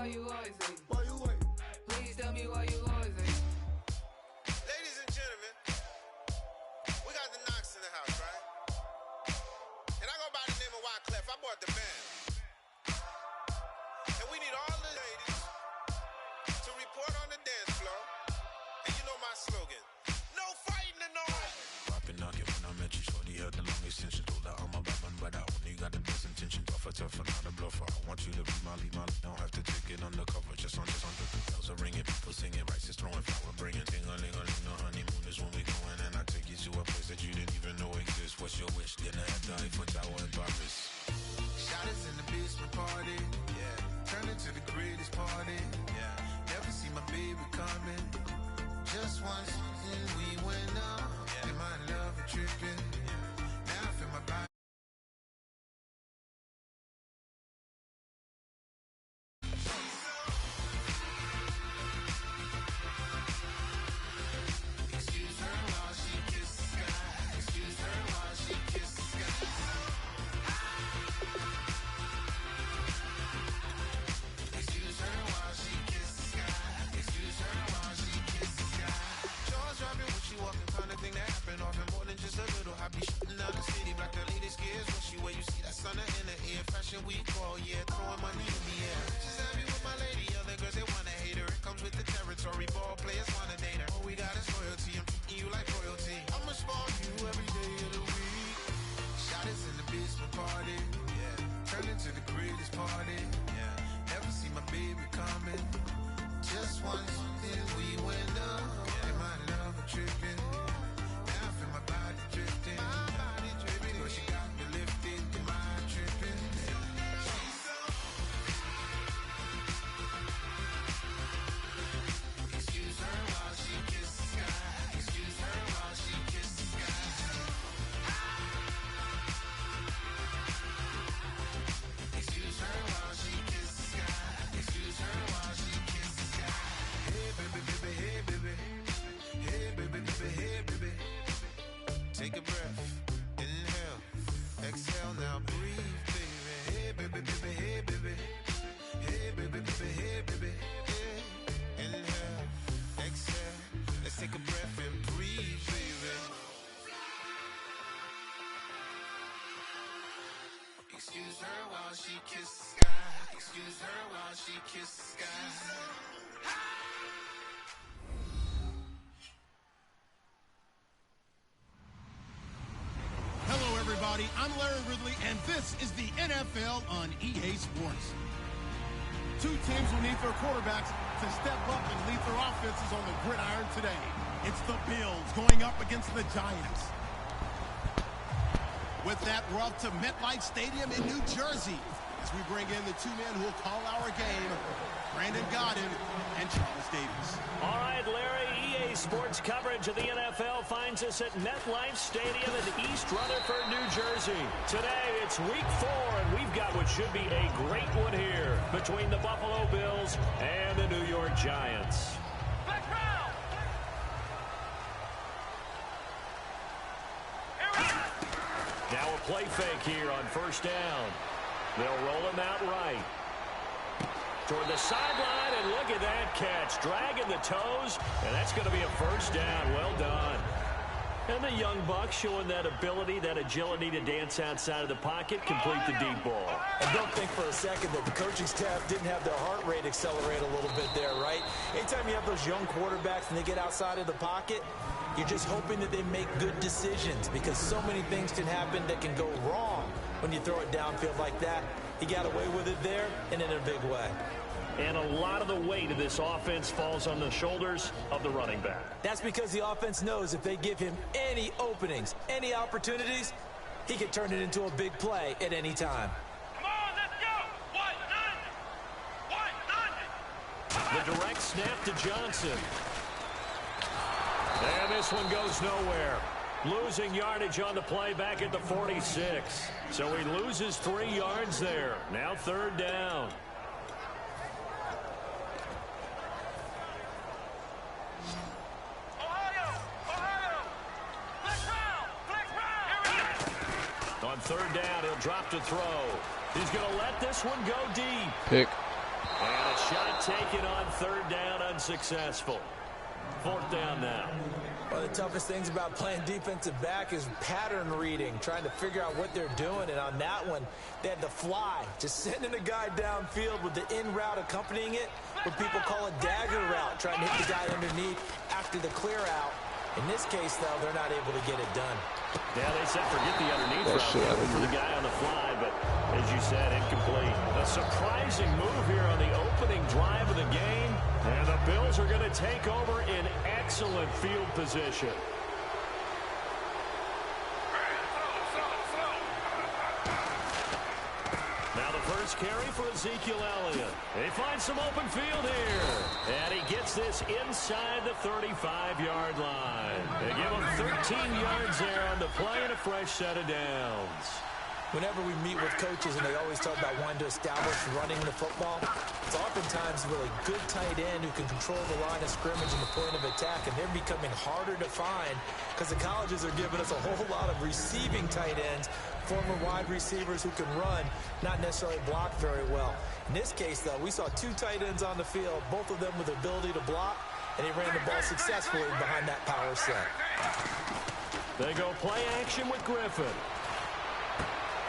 you always hate? Why you wait? Please tell me why you always hate. Ladies and gentlemen, we got the Knox in the house, right? And I go by the name of Wyclef. I bought the band. And we need all the ladies to report on the dance floor. And you know my slogan, no fighting in the hall. Popping knock it when I met you, shorty had the long extension. Told her I'm a Batman, but I only got the best intention. Tougher, not a bluffer. I want you to be Molly. Don't have to take it undercover. Just on the bells are ringing, people singing, rice is throwing, flower bringing. Ting-a-ling-a-ling, the honeymoon is when we going, and I take you to a place that you didn't even know exists. What's your wish? Dinner at the Eiffel Tower in Paris. Shot is in the basement party, yeah. Turn into the greatest party, yeah. Never see my baby coming. Just once, and we went up. Yeah. And my love a tripping, yeah. Now I feel my body. We call, yeah, throwing money in the air. She's happy with my lady, other girls they wanna hate her. It comes with the territory, ball players wanna date her. All we got is loyalty, I'm treating you like royalty. I'ma spoil you every day of the week. Shot is in the basement party, yeah. Turn into the greatest party, yeah. Never see my baby coming. Just once, then we went up. Yeah. And my love a tripping. Now I feel my body drifting. My body dripping. But she got me lifted, and my tripping. Take a breath, inhale, exhale, now breathe, baby. Hey, baby, baby, hey, baby. Hey, baby, baby, hey, baby. Hey. Inhale, exhale, let's take a breath and breathe, baby. Excuse her while she kisses the sky. Excuse her while she kisses the sky. I'm Larry Ridley, and this is the NFL on EA Sports. Two teams will need their quarterbacks to step up and lead their offenses on the gridiron today. It's the Bills going up against the Giants. With that, we're off to MetLife Stadium in New Jersey as we bring in the two men who will call our game, Brandon Godden and Charles Davis. All right, Larry, EA Sports coverage of the NFL finds us at MetLife Stadium in East Rutherford, New Jersey. Today, it's Week 4, and we've got what should be a great one here between the Buffalo Bills and the New York Giants. Now a play fake here on first down. They'll roll him out right. Toward the sideline, and look at that catch. Dragging the toes, and that's going to be a first down. Well done. And the young buck showing that ability, that agility to dance outside of the pocket, complete the deep ball. And don't think for a second that the coaching staff didn't have their heart rate accelerate a little bit there, right? Anytime you have those young quarterbacks and they get outside of the pocket, you're just hoping that they make good decisions because so many things can happen that can go wrong when you throw it downfield like that. He got away with it there and in a big way. And a lot of the weight of this offense falls on the shoulders of the running back. That's because the offense knows if they give him any openings, any opportunities, he can turn it into a big play at any time. Come on, let's go! 1-9! 1-9! The direct snap to Johnson. And this one goes nowhere. Losing yardage on the play back at the 46. So he loses 3 yards there. Now third down. On third down, he'll drop to throw. He's going to let this one go deep. Pick. And a shot taken on third down, unsuccessful. Fourth down now. One of the toughest things about playing defensive back is pattern reading, trying to figure out what they're doing. And on that one, they had the fly, just sending a guy downfield with the in route accompanying it, what people call a dagger route, trying to hit the guy underneath after the clear out. In this case, though, they're not able to get it done. Yeah, they said forget the underneath route for the guy on the fly, but as you said, incomplete. A surprising move here on the opening drive of the game, and the Bills are going to take over in excellent field position. Now the first carry for Ezekiel Elliott. He finds some open field here. And he gets this inside the 35-yard line. They give him 13 yards there on the play and a fresh set of downs. Whenever we meet with coaches and they always talk about wanting to establish running the football, it's oftentimes a really good tight end who can control the line of scrimmage and the point of attack, and they're becoming harder to find because the colleges are giving us a whole lot of receiving tight ends, former wide receivers who can run, not necessarily block very well. In this case, though, we saw two tight ends on the field, both of them with the ability to block, and he ran the ball successfully behind that power set. They go play action with Griffin.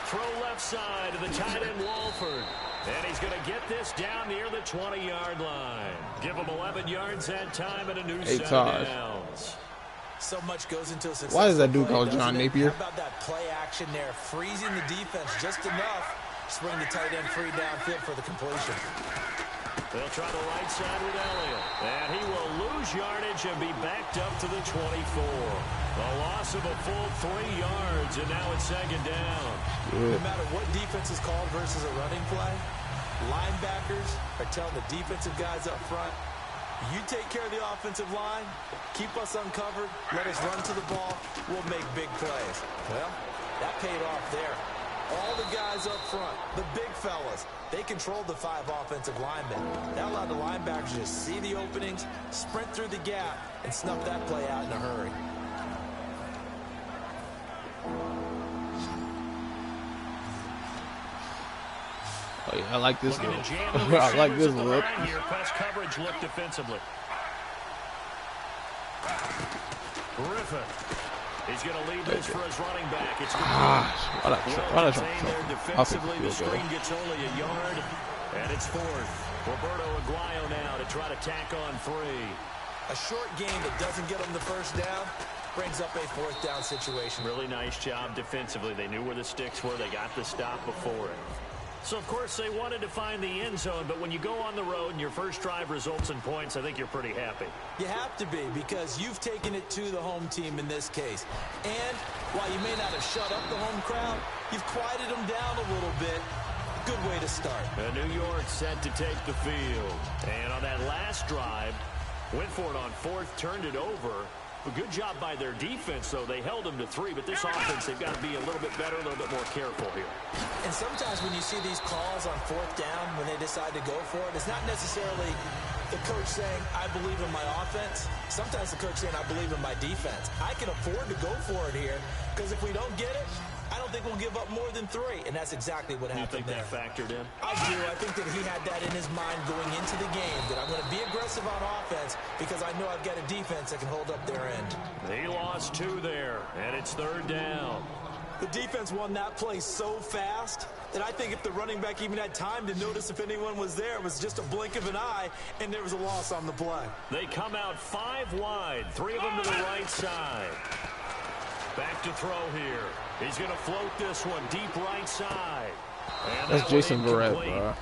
Throw left side to the tight end Walford. And he's going to get this down near the 20-yard line. Give him 11 yards that time and a new set of downs. So much goes into a successful Why is that dude play, called John Napier? How about that play action there, freezing the defense just enough to swing the tight end free downfield for the completion. They'll try the right side with Elliott. And he will lose yardage and be backed up to the 24. A loss of a full 3 yards, and now it's second down. No matter what defense is called versus a running play, linebackers are telling the defensive guys up front, you take care of the offensive line, keep us uncovered, let us run to the ball, we'll make big plays. Well, that paid off there. All the guys up front, the big fellas, they controlled the 5 offensive linemen. That allowed the linebackers to see the openings, sprint through the gap, and snuff that play out in a hurry. Oh, yeah, I like this look. I like this look. Here, press coverage look defensively. Griffin. He's going to lead this for his running back. It's well contained there defensively. The screen gets only a yard, and it's fourth. Roberto Aguayo now to try to tack on 3. A short game that doesn't get them the first down brings up a fourth down situation. Really nice job defensively. They knew where the sticks were. They got the stop before it. So, of course, they wanted to find the end zone, but when you go on the road and your first drive results in points, I think you're pretty happy. You have to be, because you've taken it to the home team in this case. And while you may not have shut up the home crowd, you've quieted them down a little bit. Good way to start. New York set to take the field. And on that last drive, went for it on fourth, turned it over. A good job by their defense, though. They held them to 3, but this offense, they've got to be a little bit better, a little bit more careful here. And sometimes when you see these calls on fourth down, when they decide to go for it, it's not necessarily the coach saying, I believe in my offense. Sometimes the coach saying, I believe in my defense. I can afford to go for it here, because if we don't get it, I don't think we'll give up more than 3, and that's exactly what happened there. You think that factored in? I do. I think that he had that in his mind going into the game, that I'm going to be aggressive on offense because I know I've got a defense that can hold up their end. He lost 2 there, and it's third down. The defense won that play so fast that I think if the running back even had time to notice if anyone was there, it was just a blink of an eye, and there was a loss on the play. They come out 5 wide, 3 of them to the right side. Back to throw here. He's going to float this one deep right side. And that's Jason Verrett, bro.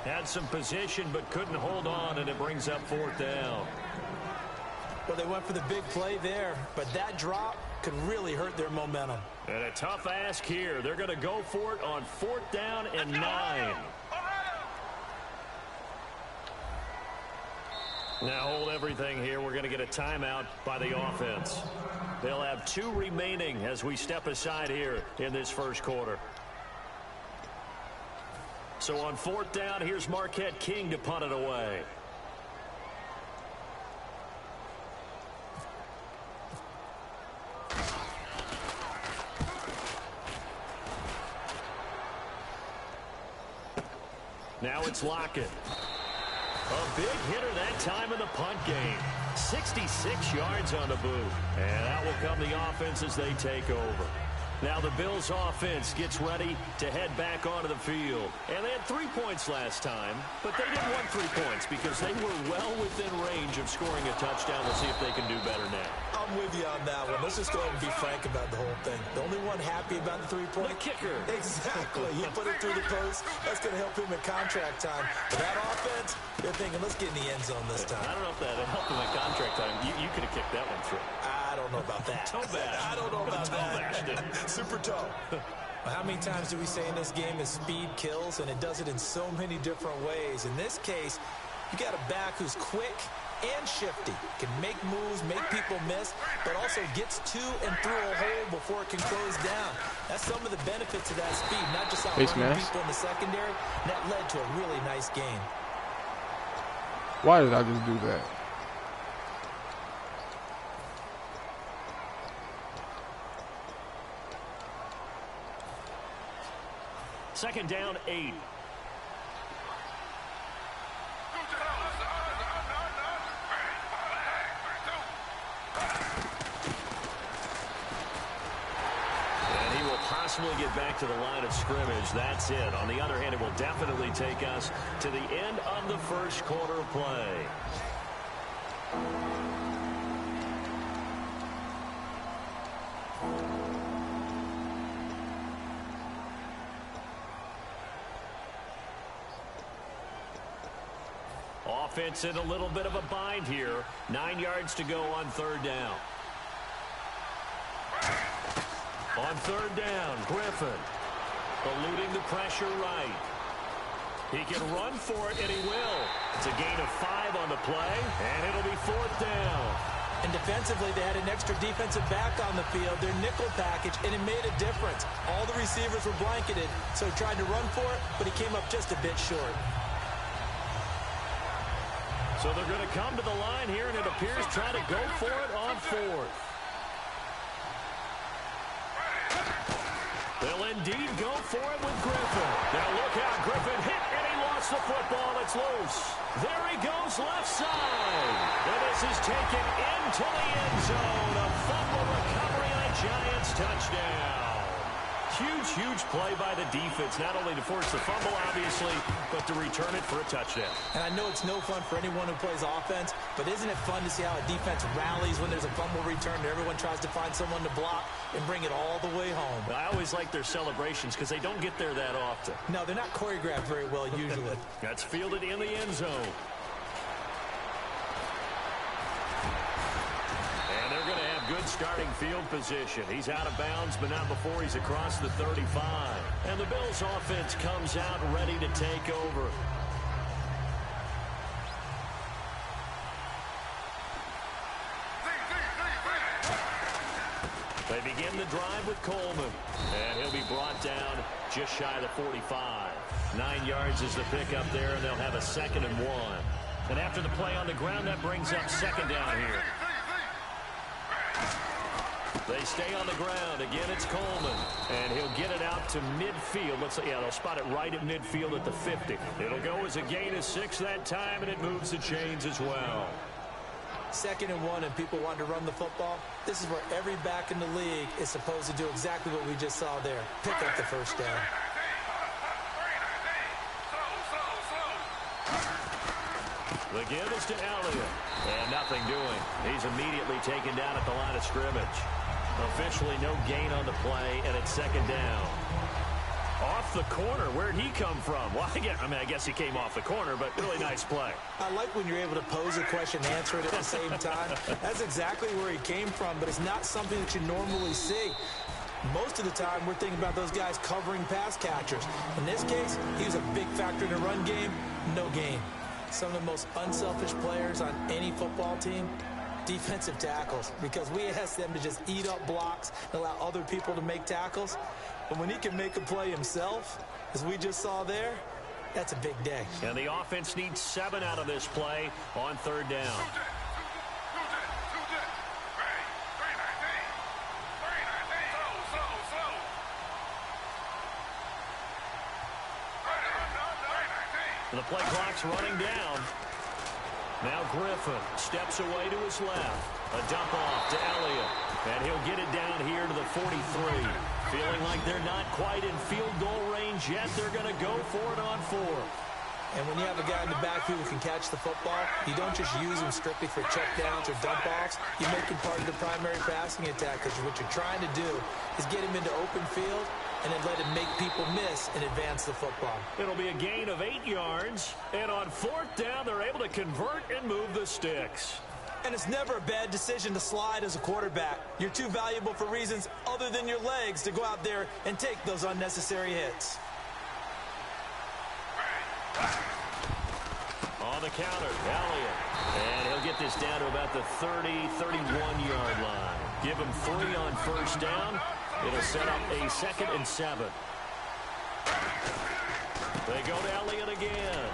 Had some position but couldn't hold on, and it brings up fourth down. Well, they went for the big play there, but that drop could really hurt their momentum. And a tough ask here. They're going to go for it on fourth down and 9. Now hold everything here. We're going to get a timeout by the offense. They'll have 2 remaining as we step aside here in this first quarter. So on fourth down, here's Marquette King to punt it away. Now it's Lockett. A big hitter that time in the punt game. 66 yards on the boot. And that will come the offense as they take over. Now the Bills offense gets ready to head back onto the field. And they had 3 points last time, but they didn't want 3 points because they were well within range of scoring a touchdown. We'll see if they can do better now. I'm with you on that one. Let's just go ahead and be frank about the whole thing. The only one happy about the 3-point. The kicker. Exactly. He put it through the post. That's going to help him at contract time. But that offense, they're thinking, let's get in the end zone this time. I don't know if that helped him at contract time. You could have kicked that one through. I don't know about that. I don't know about that. Super tall. Well, how many times do we say in this game is speed kills, and it does it in so many different ways. In this case, you got a back who's quick and shifty, can make moves, make people miss, but also gets to and through a hole before it can close down. That's some of the benefits of that speed, not just outrunning people in the secondary. And that led to a really nice game. Why did I just do that? Second down, 8. And he will possibly get back to the line of scrimmage. That's it. On the other hand, it will definitely take us to the end of the first quarter play. Offense in a little bit of a bind here. 9 yards to go on third down. On third down, Griffin eluding the pressure right. He can run for it, and he will. It's a gain of 5 on the play, and it'll be fourth down. And defensively, they had an extra defensive back on the field, their nickel package, and it made a difference. All the receivers were blanketed, so he tried to run for it, but he came up just a bit short. So they're going to come to the line here, and it appears try to go for it on fourth. They'll indeed go for it with Griffin. Now look out, Griffin hit, and he lost the football. It's loose. There he goes left side. And this is taken into the end zone. A fumble recovery and a Giants touchdown. Huge, huge play by the defense, not only to force the fumble, obviously, but to return it for a touchdown. And I know it's no fun for anyone who plays offense, but isn't it fun to see how a defense rallies when there's a fumble return and everyone tries to find someone to block and bring it all the way home? I always like their celebrations because they don't get there that often. No, they're not choreographed very well usually. That's fielded in the end zone. Good starting field position. He's out of bounds, but not before he's across the 35. And the Bills offense comes out ready to take over. They begin the drive with Coleman. And he'll be brought down just shy of the 45. 9 yards is the pickup there, and they'll have a 2nd and 1. And after the play on the ground, that brings up 2nd down here. They stay on the ground. Again, it's Coleman. And he'll get it out to midfield. They'll spot it right at midfield at the 50. It'll go as a gain of 6 that time, and it moves the chains as well. 2nd and 1, and people want to run the football. This is where every back in the league is supposed to do exactly what we just saw there. Pick up the first down. The give is to Elliott. And nothing doing. He's immediately taken down at the line of scrimmage. Officially no gain on the play, and it's 2nd down. Off the corner. Where'd he come from? Well, I guess he came off the corner, but really nice play. I like when you're able to pose a question and answer it at the same time. That's exactly where he came from, but it's not something that you normally see. Most of the time, we're thinking about those guys covering pass catchers. In this case, he was a big factor in the run game. No gain. Some of the most unselfish players on any football team, defensive tackles, because we ask them to just eat up blocks and allow other people to make tackles. But when he can make a play himself, as we just saw there, that's a big day. And the offense needs 7 out of this play on 3rd down. The play clock's running down. Now Griffin steps away to his left. A dump off to Elliott. And he'll get it down here to the 43. Feeling like they're not quite in field goal range yet. They're going to go for it on 4. And when you have a guy in the backfield who can catch the football, you don't just use him strictly for checkdowns or dump-offs. You make him part of the primary passing attack, because what you're trying to do is get him into open field and then let him make people miss and advance the football. It'll be a gain of 8 yards. And on 4th down, they're able to convert and move the sticks. And it's never a bad decision to slide as a quarterback. You're too valuable for reasons other than your legs to go out there and take those unnecessary hits. On the counter, Elliott. And he'll get this down to about the 30, 31-yard line. Give him 3 on 1st down. It'll set up a 2nd and 7. They go to Elliott again.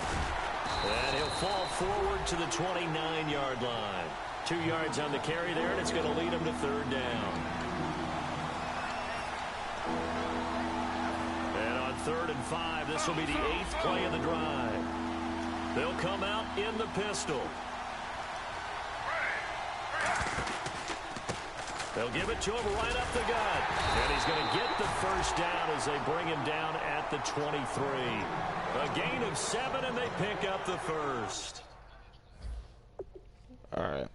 And he'll fall forward to the 29-yard line. 2 yards on the carry there, and it's going to lead him to 3rd down. And on 3rd and 5, this will be the 8th play of the drive. They'll come out in the pistol. They'll give it to him right up the gut. And he's going to get the 1st down as they bring him down at the 23. A gain of 7, and they pick up the 1st. All right.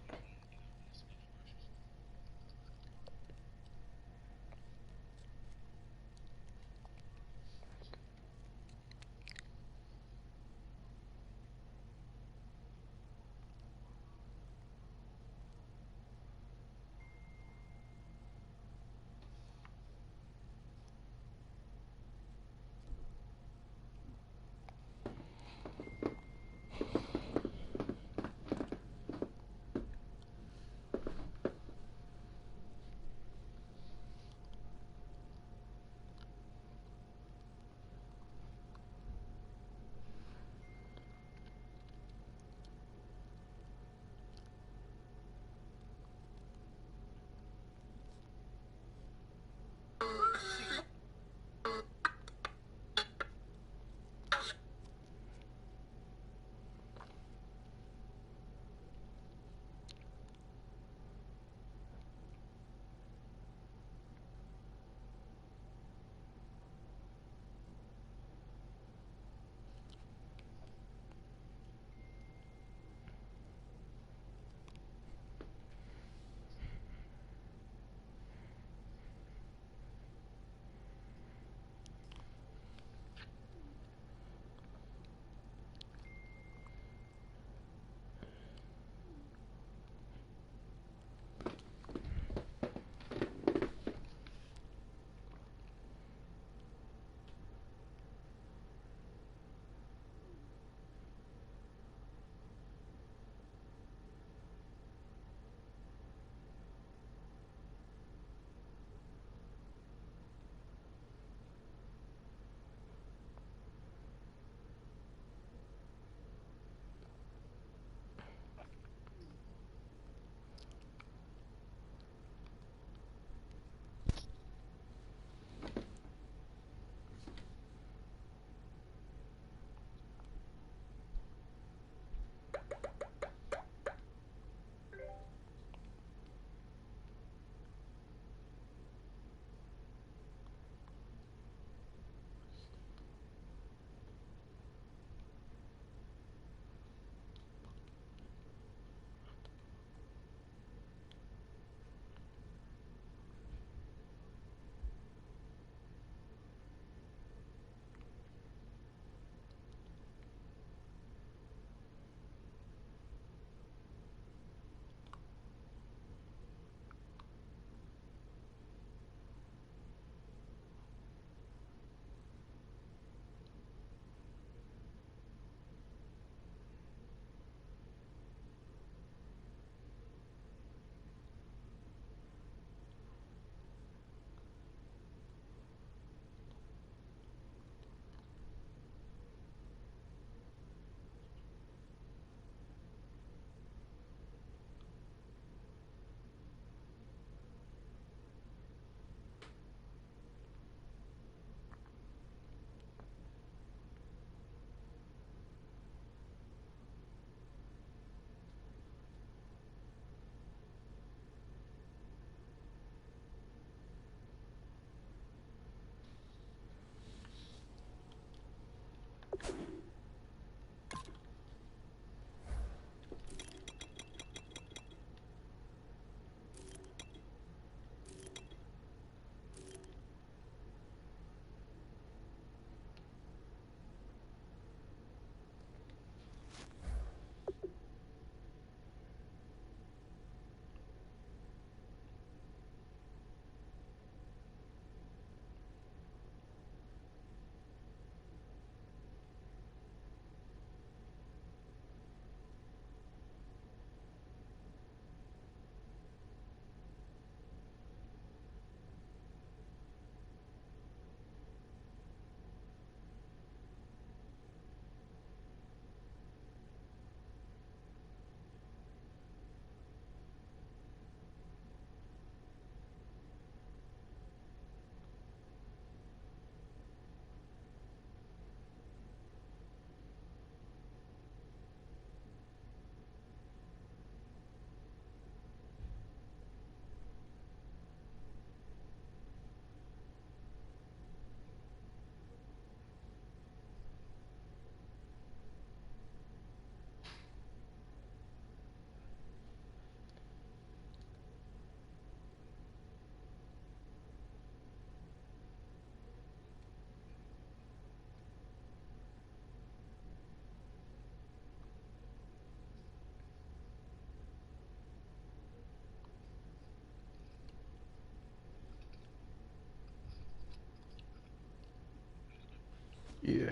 Yeah.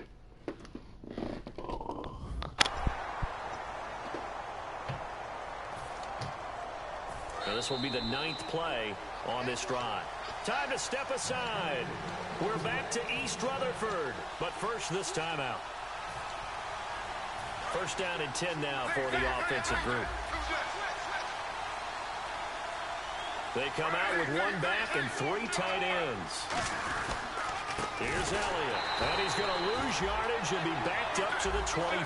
Now this will be the 9th play on this drive. Time to step aside. We're back to East Rutherford, but first this timeout. First down and 10 now for the offensive group. They come out with 1 back and 3 tight ends. Here's Elliott, and he's going to lose yardage and be backed up to the 25.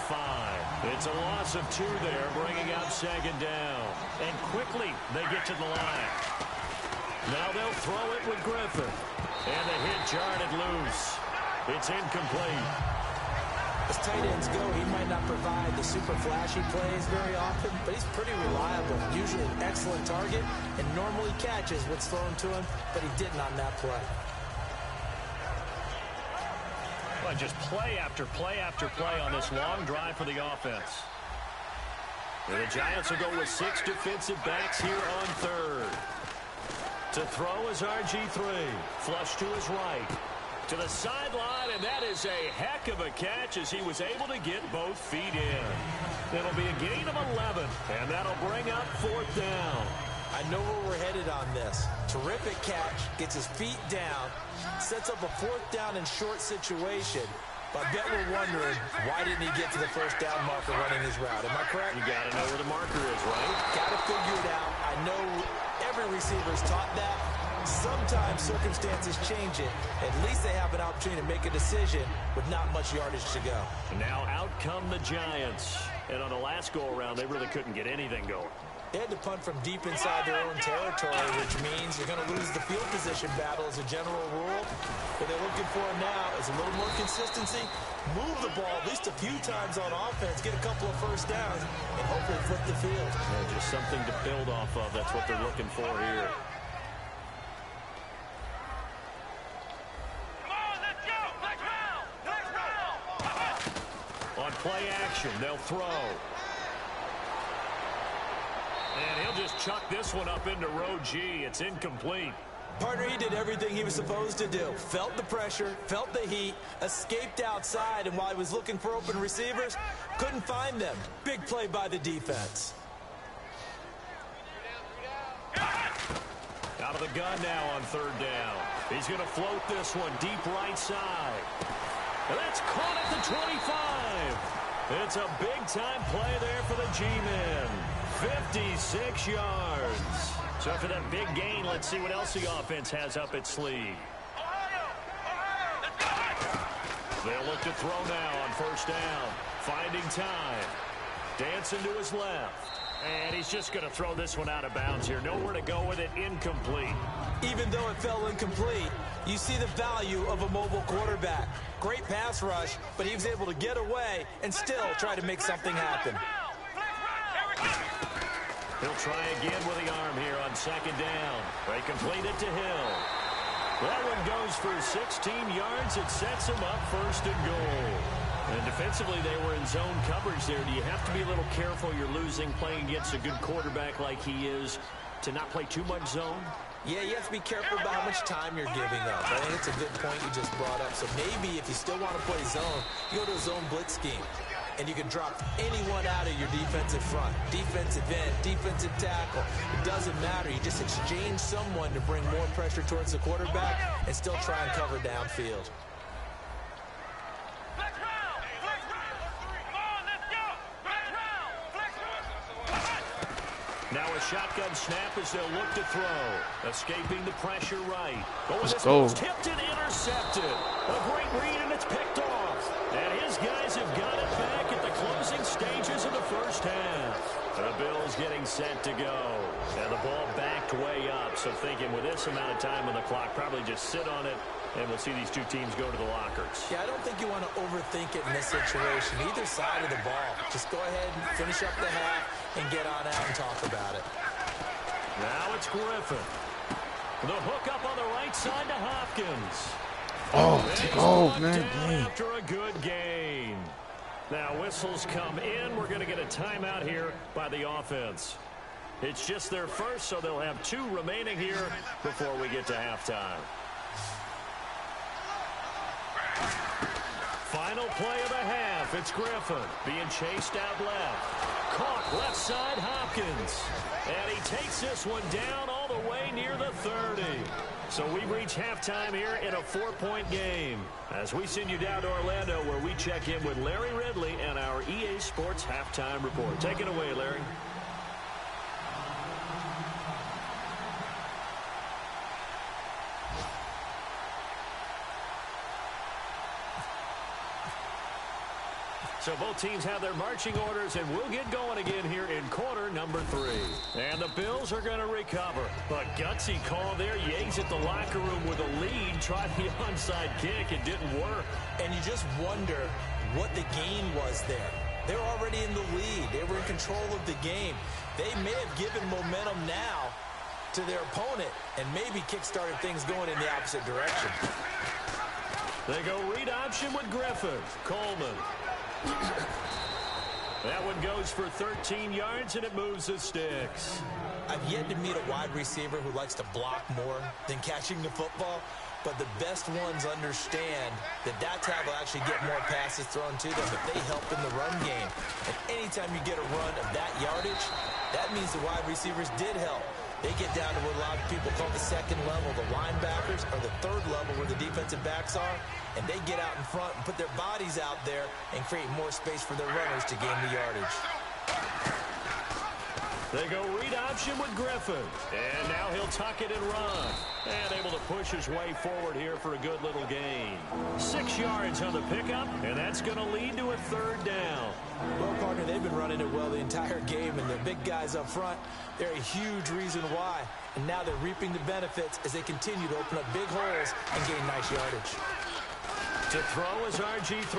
It's a loss of 2 there, bringing out 2nd down. And quickly, they get to the line. Now they'll throw it with Griffin. And the hit jarred loose. It's incomplete. As tight ends go, he might not provide the super flashy plays very often, but he's pretty reliable. Usually an excellent target, and normally catches what's thrown to him, but he didn't on that play. Well, just play after play after play on this long drive for the offense. And the Giants will go with 6 defensive backs here on 3rd. To throw is RG3. Flush to his right. To the sideline, and that is a heck of a catch as he was able to get both feet in. It'll be a gain of 11, and that'll bring up 4th down. I know where we're headed on this. Terrific catch, gets his feet down, sets up a 4th down and short situation. But I bet we're wondering, why didn't he get to the 1st down marker running his route? Am I correct? You got to know where the marker is, right? Got to figure it out. I know every receiver's taught that. Sometimes circumstances change it. At least they have an opportunity to make a decision with not much yardage to go. And now out come the Giants. And on the last go-around, they really couldn't get anything going. They had to punt from deep inside their own territory, which means you're going to lose the field position battle as a general rule. What they're looking for now is a little more consistency, move the ball at least a few times on offense, get a couple of 1st downs, and hopefully flip the field. Yeah, just something to build off of. That's what they're looking for here. On play action, they'll throw. And he'll just chuck this one up into row G. It's incomplete. Partner, he did everything he was supposed to do. Felt the pressure, felt the heat, escaped outside, and while he was looking for open receivers, couldn't find them. Big play by the defense. Out of the gun now on 3rd down. He's going to float this one deep right side. And that's caught at the 25. It's a big-time play there for the G-men. 56 yards. So after that big gain, let's see what else the offense has up its sleeve. They'll look to throw now on 1st down. Finding time. Dancing to his left. And he's just going to throw this one out of bounds here. Nowhere to go with it. Incomplete. Even though it fell incomplete, you see the value of a mobile quarterback. Great pass rush, but he was able to get away and still try to make something happen. He'll try again with the arm here on 2nd down. They complete it to Hill. That one goes for 16 yards. It sets him up 1st and goal. And defensively, they were in zone coverage there. Do you have to be a little careful? You're losing playing against a good quarterback like he is to not play too much zone? Yeah, you have to be careful about how much time you're giving up. I think it's a good point you just brought up. So maybe if you still want to play zone, you go to a zone blitz scheme. And you can drop anyone out of your defensive front. Defensive end, defensive tackle. It doesn't matter. You just exchange someone to bring more pressure towards the quarterback and still try and cover downfield. Now a shotgun snap as they'll look to throw. Escaping the pressure right. Let's go. Tipped and intercepted. A great read, and it's picked off. And his guys have got it back at the closing stages of the 1st half. The Bills getting set to go. And the ball backed way up. So thinking with this amount of time on the clock, probably just sit on it, and we'll see these two teams go to the lockers. Yeah, I don't think you want to overthink it in this situation. Either side of the ball. Just go ahead and finish up the half and get on out and talk about it. Now it's Griffin. The hook up on the right side to Hopkins. Oh, take off, man. After a good game. Now whistles come in. We're going to get a timeout here by the offense. It's just their first, so they'll have 2 remaining here before we get to halftime. Final play of the half. It's Griffin being chased out left. Caught left side Hopkins. And he takes this one down all the way near the 30. So we reach halftime here in a 4-point game. As we send you down to Orlando, where we check in with Larry Ridley and our EA Sports Halftime Report. Take it away, Larry. So both teams have their marching orders, and we'll get going again here in quarter number 3. And the Bills are going to recover. But gutsy call there. Yates at the locker room with a lead. Tried the onside kick. It didn't work. And you just wonder what the game was there. They're already in the lead. They were in control of the game. They may have given momentum now to their opponent and maybe kick-started things going in the opposite direction. They go read option with Griffin. Coleman. That one goes for 13 yards, and it moves the sticks. I've yet to meet a wide receiver who likes to block more than catching the football, but the best ones understand that that's how they'll actually get more passes thrown to them if they help in the run game. And anytime you get a run of that yardage, that means the wide receivers did help. They get down to what a lot of people call the second level, the linebackers, or the third level where the defensive backs are, and they get out in front and put their bodies out there and create more space for their runners to gain the yardage. They go read option with Griffin, and now he'll tuck it and run. And able to push his way forward here for a good little gain. 6 yards on the pickup, and that's going to lead to a third down. Well, partner, they've been running it well the entire game, and the big guys up front, they're a huge reason why. And now they're reaping the benefits as they continue to open up big holes and gain nice yardage. To throw is RG3.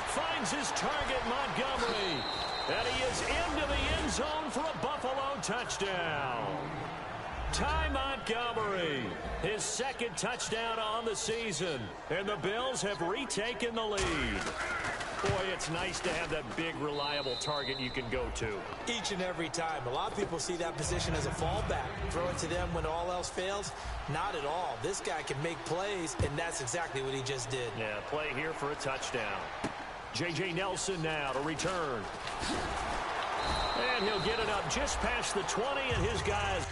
Finds his target, Montgomery. And he is into the end zone for a Buffalo touchdown. Ty Montgomery, his second touchdown on the season. And the Bills have retaken the lead. Boy, it's nice to have that big, reliable target you can go to. Each and every time. A lot of people see that position as a fallback. Throw it to them when all else fails. Not at all. This guy can make plays, and that's exactly what he just did. Yeah, play here for a touchdown. J.J. Nelson now to return. And he'll get it up just past the 20, and his guys...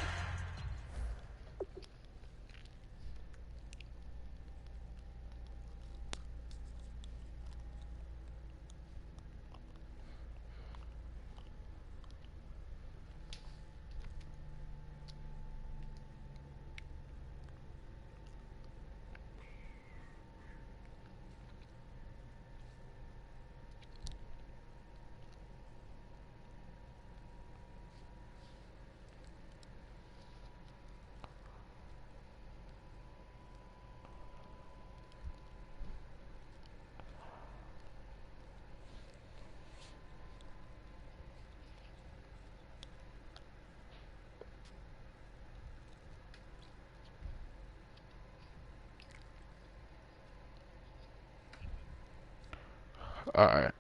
All right.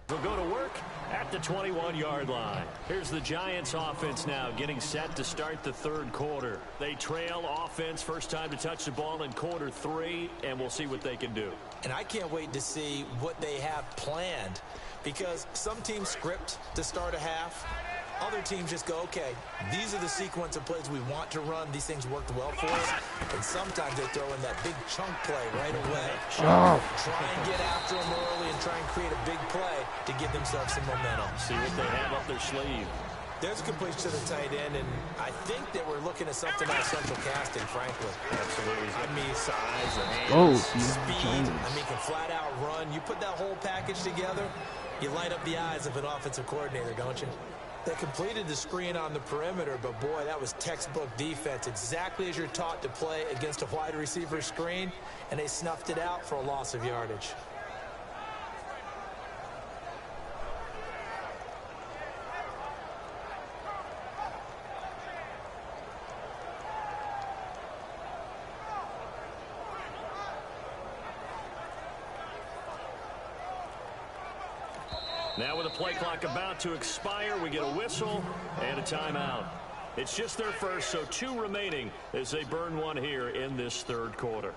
They'll go to work at the 21-yard line. Here's the Giants offense now getting set to start the third quarter. They trail offense, first time to touch the ball in quarter 3, and we'll see what they can do. And I can't wait to see what they have planned, because some teams script to start a half. Other teams just go, okay, these are the sequence of plays we want to run. These things worked well for us. And sometimes they throw in that big chunk play right away. Oh. Try and get after them early and try and create a big play to give themselves some momentum. See what they have up their sleeve. There's a completion to the tight end, and I think that we're looking at something out of central casting, frankly. Absolutely. I mean, size and Oh, hands. Speed. I mean, can flat out run. You put that whole package together, you light up the eyes of an offensive coordinator, don't you? They completed the screen on the perimeter, but boy, that was textbook defense, exactly as you're taught to play against a wide receiver screen, and they snuffed it out for a loss of yardage. Now with the play clock about to expire, we get a whistle and a timeout. It's just their first, so 2 remaining as they burn one here in this third quarter.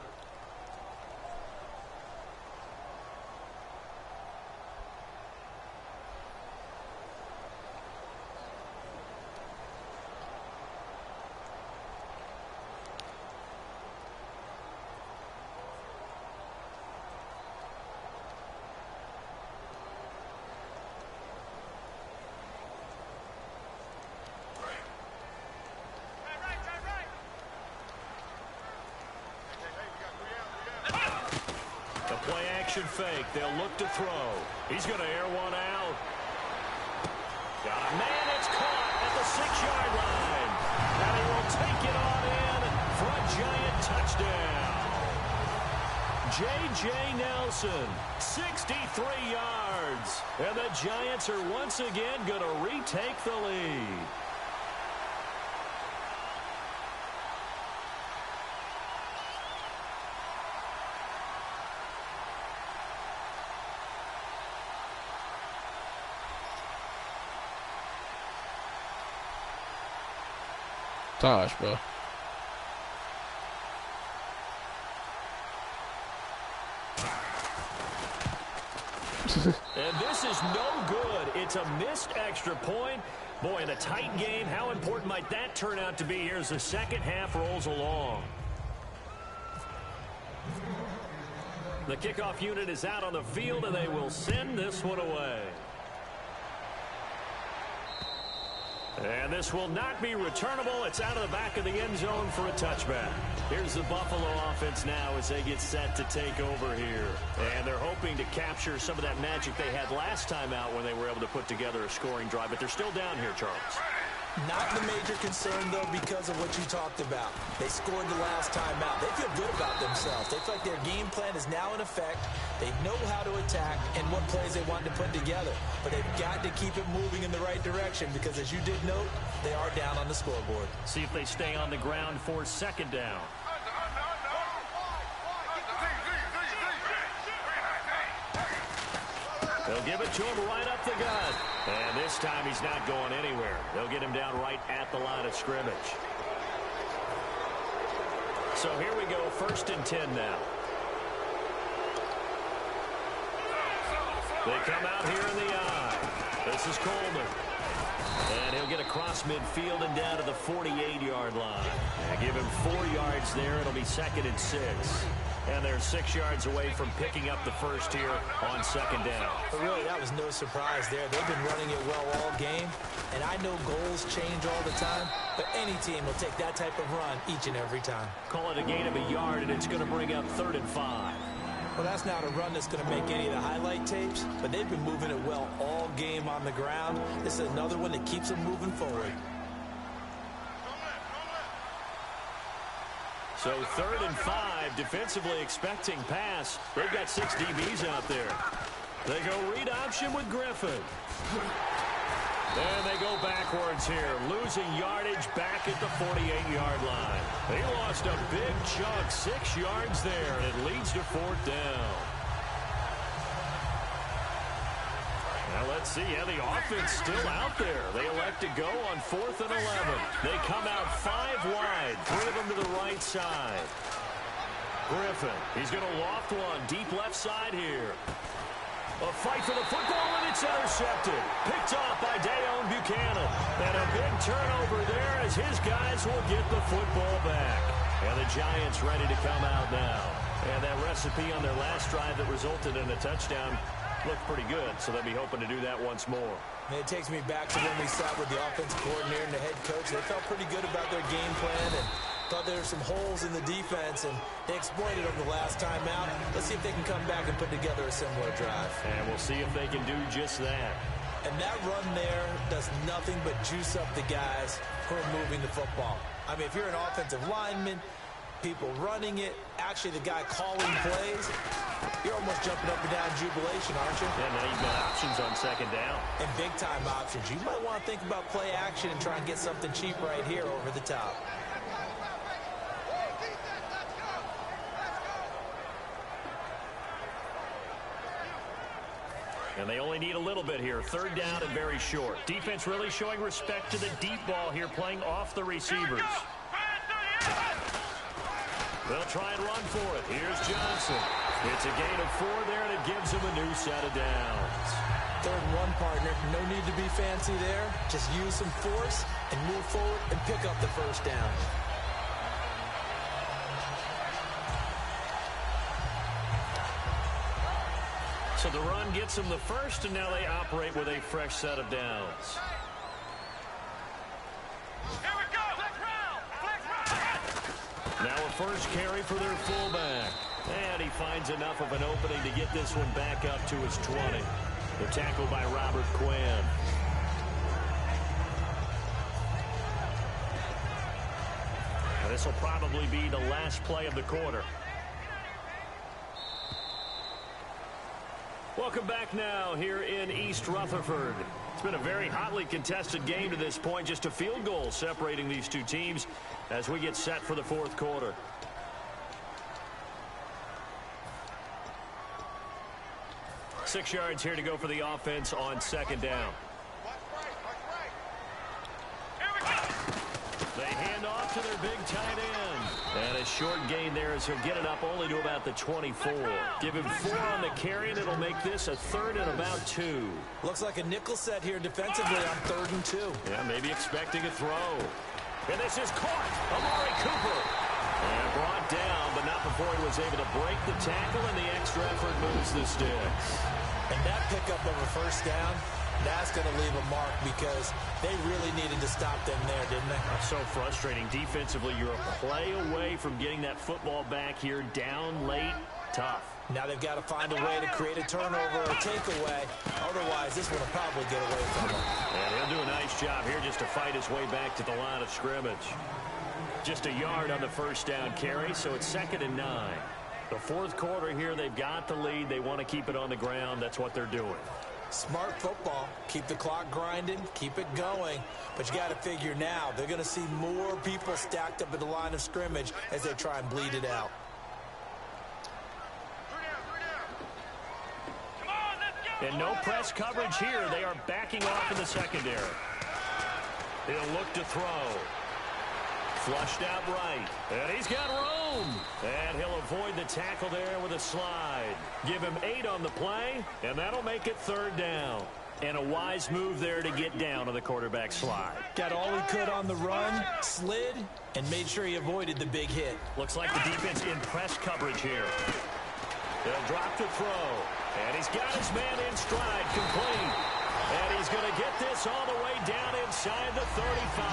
Formation fake. They'll look to throw. He's going to air one out. Got a man. It's caught at the 6-yard line. And he will take it on in for a Giant touchdown. J.J. Nelson, 63 yards. And the Giants are once again going to retake the lead. Gosh, bro. And this is no good. It's a missed extra point. Boy, in a tight game, how important might that turn out to be here as the second half rolls along? The kickoff unit is out on the field, and they will send this one away. And this will not be returnable. It's out of the back of the end zone for a touchback. Here's the Buffalo offense now as they get set to take over here. And they're hoping to capture some of that magic they had last time out when they were able to put together a scoring drive. But they're still down here, Charles. Not the major concern, though, because of what you talked about. They scored the last time out. They feel good about themselves. They feel like their game plan is now in effect. They know how to attack and what plays they want to put together. But they've got to keep it moving in the right direction because, as you did note, they are down on the scoreboard. See if they stay on the ground for second down. They'll give it to him right up the gut. And this time he's not going anywhere. They'll get him down right at the line of scrimmage. So here we go, 1st and 10 now. They come out here in the eye. This is Coleman. And he'll get across midfield and down to the 48-yard line. And give him 4 yards there. It'll be 2nd and 6. And they're 6 yards away from picking up the first here on 2nd down. But really, that was no surprise there. They've been running it well all game. And I know goals change all the time, but any team will take that type of run each and every time. Call it a gain of a yard, and it's going to bring up 3rd and 5. Well, that's not a run that's going to make any of the highlight tapes, but they've been moving it well all game on the ground. This is another one that keeps them moving forward. So 3rd and 5, defensively expecting pass. They've got 6 DBs out there. They go read option with Griffin. And they go backwards here, losing yardage back at the 48-yard line. They lost a big chunk, 6 yards there, and it leads to 4th down. Now let's see. Yeah, the offense still out there. They elect to go on 4th and 11. They come out 5 wide, 3 of them to the right side. Griffin, he's going to loft one deep left side here. A fight for the football, and it's intercepted. Picked off by Dayon Buchanan. And a big turnover there as his guys will get the football back. And the Giants ready to come out now. And that recipe on their last drive that resulted in a touchdown looked pretty good, so they'll be hoping to do that once more. And it takes me back to when we sat with the offensive coordinator and the head coach. They felt pretty good about their game plan and thought there were some holes in the defense, and they exploited them the last time out. Let's see if they can come back and put together a similar drive. And we'll see if they can do just that. And that run there does nothing but juice up the guys who are moving the football. I mean, if you're an offensive lineman, people running it, actually the guy calling plays, you're almost jumping up and down jubilation, aren't you? Yeah, now you've got options on 2nd down. And big-time options. You might want to think about play action and try and get something cheap right here over the top. And they only need a little bit here. 3rd down and very short. Defense really showing respect to the deep ball here, playing off the receivers. They'll try and run for it. Here's Johnson. It's a gain of 4 there, and it gives them a new set of downs. 3rd and 1, partner. No need to be fancy there. Just use some force and move forward and pick up the first down. So the run gets them the first, and now they operate with a fresh set of downs. Here we go. Flex round. Now a first carry for their fullback. And he finds enough of an opening to get this one back up to his 20. The tackle by Robert Quinn. This will probably be the last play of the quarter. Welcome back now here in East Rutherford. It's been a very hotly contested game to this point. Just a field goal separating these two teams as we get set for the fourth quarter. Six yards here to go for the offense on second down. They hand off to their big tight end. And a short gain there as he'll get it up only to about the 24. Give him 4 on the carry, and it'll make this a third and about 2. Looks like a nickel set here defensively on 3rd and 2. Yeah, maybe expecting a throw. And this is caught. Amari Cooper. And brought down, but not before he was able to break the tackle, and the extra effort moves the sticks. And that pickup of a first down, that's going to leave a mark because they really needed to stop them there, didn't they? So frustrating. Defensively, you're a play away from getting that football back here down late. Tough. Now they've got to find a way to create a turnover or takeaway. Otherwise, this one will probably get away from them. And he'll do a nice job here just to fight his way back to the line of scrimmage. Just a yard on the first down carry, so it's 2nd and 9. The fourth quarter here, they've got the lead. They want to keep it on the ground. That's what they're doing. Smart football. Keep the clock grinding. Keep it going. But you got to figure now, they're going to see more people stacked up at the line of scrimmage as they try and bleed it out. And no press coverage here. They are backing off in the secondary. He'll look to throw. Flushed out right. And he's got room. And he'll avoid the tackle there with a slide. Give him 8 on the play, and that'll make it 3rd down. And a wise move there to get down on the quarterback slide. Got all he could on the run, slid, and made sure he avoided the big hit. Looks like the defense in press coverage here. They'll drop to throw. And he's got his man in stride, complete. And he's going to get this all the way down inside the 35.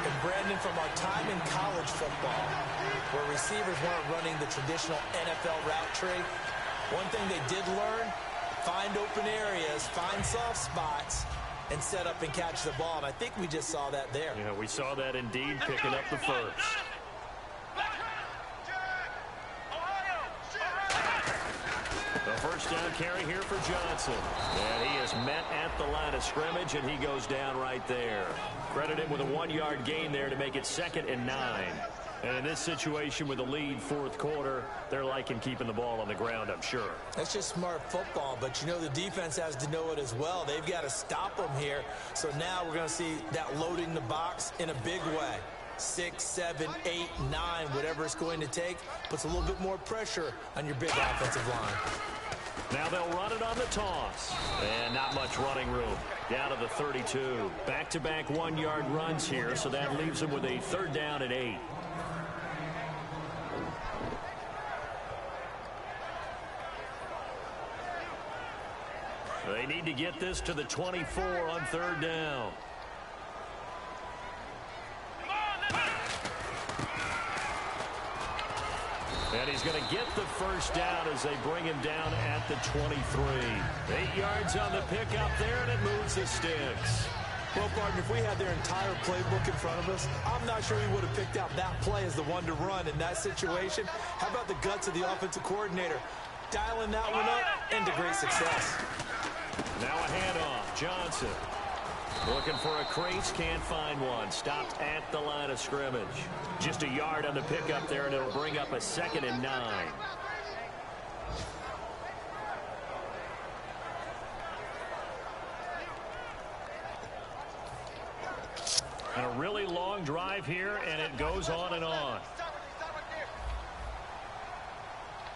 And Brandon, from our time in college football, where receivers weren't running the traditional NFL route tree, one thing they did learn, find open areas, find soft spots, and set up and catch the ball. And I think we just saw that there. Yeah, we saw that indeed, picking up the first. The first down carry here for Johnson. And he is met at the line of scrimmage, and he goes down right there. Credit him with a 1-yard gain there to make it 2nd and 9. And in this situation with the lead, fourth quarter, they're liking keeping the ball on the ground, I'm sure. That's just smart football, but you know the defense has to know it as well. They've got to stop them here. So now we're going to see that loading the box in a big way. 6, 7, 8, 9, whatever it's going to take, puts a little bit more pressure on your big offensive line. Now they'll run it on the toss. And not much running room. Down to the 32. Back-to-back 1-yard runs here, so that leaves them with a 3rd down and 8. They need to get this to the 24 on 3rd down. And he's going to get the first down as they bring him down at the 23. 8 yards on the pickup there, and it moves the sticks. Well, partner, if we had their entire playbook in front of us, I'm not sure we would have picked out that play as the one to run in that situation. How about the guts of the offensive coordinator? Dialing that one up into great success. Now a handoff. Johnson looking for a crease, can't find one. Stopped at the line of scrimmage. Just a yard on the pickup there, and it'll bring up a 2nd and 9. And a really long drive here, and it goes on and on.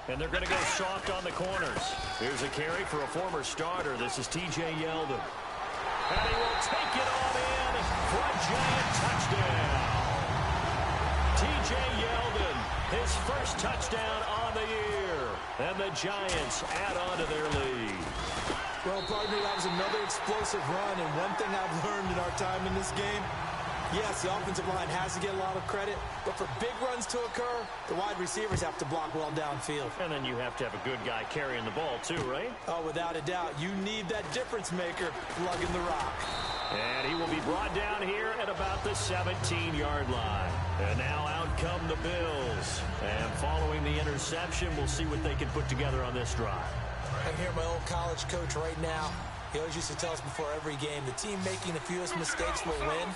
And they're going to go soft on the corners. Here's a carry for a former starter. This is T.J. Yeldon. And he will take it on in for a giant touchdown. T.J. Yeldon, his first touchdown on the year. And the Giants add on to their lead. Well, partner, that was another explosive run. And one thing I've learned in our time in this game, Yes, the offensive line has to get a lot of credit, but for big runs to occur, the wide receivers have to block well downfield. And then you have to have a good guy carrying the ball too, right? Oh, without a doubt. You need that difference maker lugging the rock. And he will be brought down here at about the 17-yard line. And now out come the Bills. And following the interception, we'll see what they can put together on this drive. I'm here, my old college coach right now. He always used to tell us before every game, the team making the fewest mistakes will win.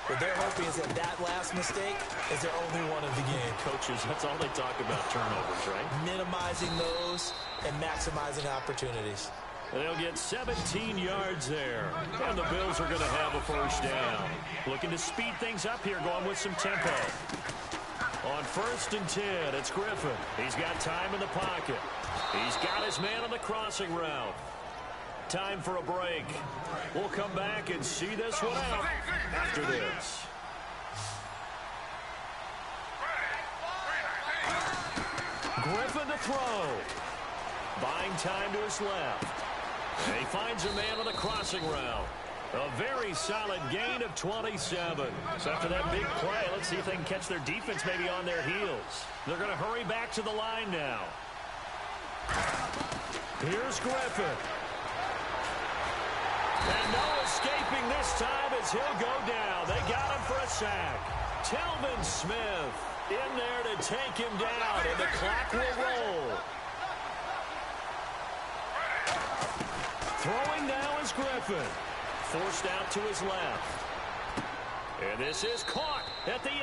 What they're hoping is that last mistake is their only one of the game. Coaches, that's all they talk about, turnovers, right? Minimizing those and maximizing opportunities. They'll get 17 yards there. And the Bills are going to have a first down. Looking to speed things up here, going with some tempo. On 1st and 10, it's Griffin. He's got time in the pocket. He's got his man on the crossing route. Time for a break. We'll come back and see this one out after this. Griffin to throw. Buying time to his left. And he finds a man on the crossing route. A very solid gain of 27. So after that big play, let's see if they can catch their defense maybe on their heels. They're going to hurry back to the line now. Here's Griffin. And no escaping this time as he'll go down. They got him for a sack. Telvin Smith in there to take him down, and the clock will roll. Throwing now is Griffin. Forced out to his left. And this is caught at the 8.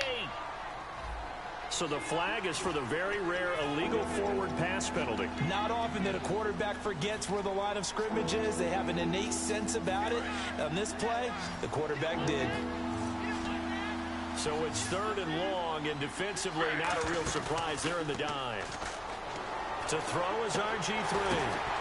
So the flag is for the very rare illegal forward pass penalty. Not often that a quarterback forgets where the line of scrimmage is. They have an innate sense about it. On this play, the quarterback did. So it's 3rd and long, and defensively not a real surprise. They're in the dime. To throw is RG3.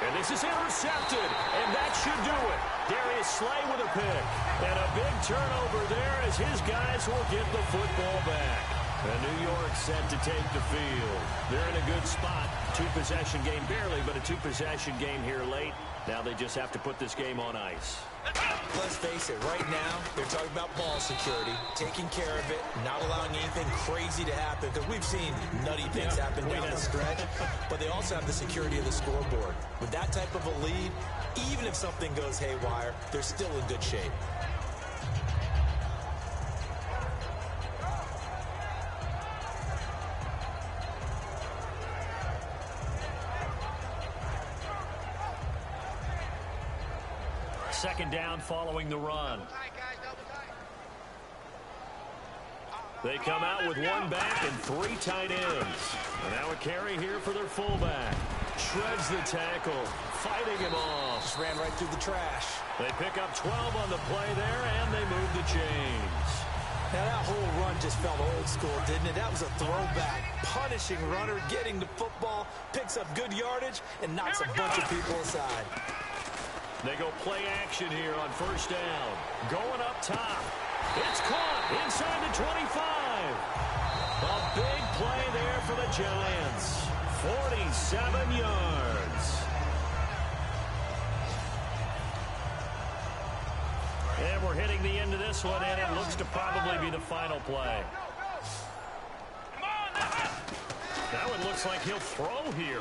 And this is intercepted, and that should do it. Darius Slay with a pick. And a big turnover there as his guys will get the football back. And New York set to take the field. They're in a good spot. 2-possession game barely, but a 2-possession game here late. Now they just have to put this game on ice. Let's face it, right now, they're talking about ball security, taking care of it, not allowing anything crazy to happen, because we've seen nutty things happen down the stretch, but they also have the security of the scoreboard. With that type of a lead, even if something goes haywire, they're still in good shape. Second down following the run. They come out with 1 back and 3 tight ends. And now a carry here for their fullback. Shreds the tackle, fighting him off. Just ran right through the trash. They pick up 12 on the play there, and they move the chains. Now that whole run just felt old school, didn't it? That was a throwback, punishing runner, getting the football, picks up good yardage, and knocks a bunch of people aside. They go play action here on 1st down. Going up top. It's caught inside the 25. A big play there for the Giants. 47 yards. And we're hitting the end of this one, and it looks to probably be the final play. Now it looks like he'll throw here.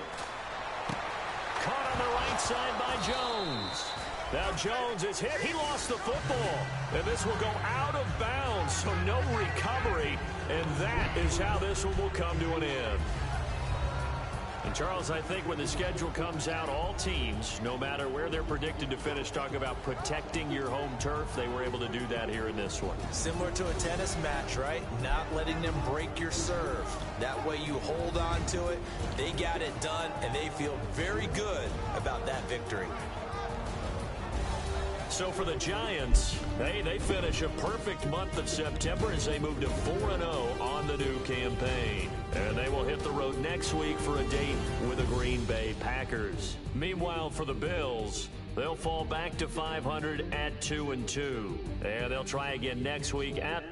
Caught on the right side by Jones. Now Jones is hit. He lost the football. And this will go out of bounds, so no recovery. And that is how this one will come to an end. And Charles, I think when the schedule comes out, all teams, no matter where they're predicted to finish, talk about protecting your home turf. They were able to do that here in this one. Similar to a tennis match, right? Not letting them break your serve. That way you hold on to it. They got it done, and they feel very good about that victory. So for the Giants, they finish a perfect month of September as they move to 4-0 on the new campaign. And they will hit the road next week for a date with the Green Bay Packers. Meanwhile, for the Bills, they'll fall back to 500 at 2-2. And they'll try again next week at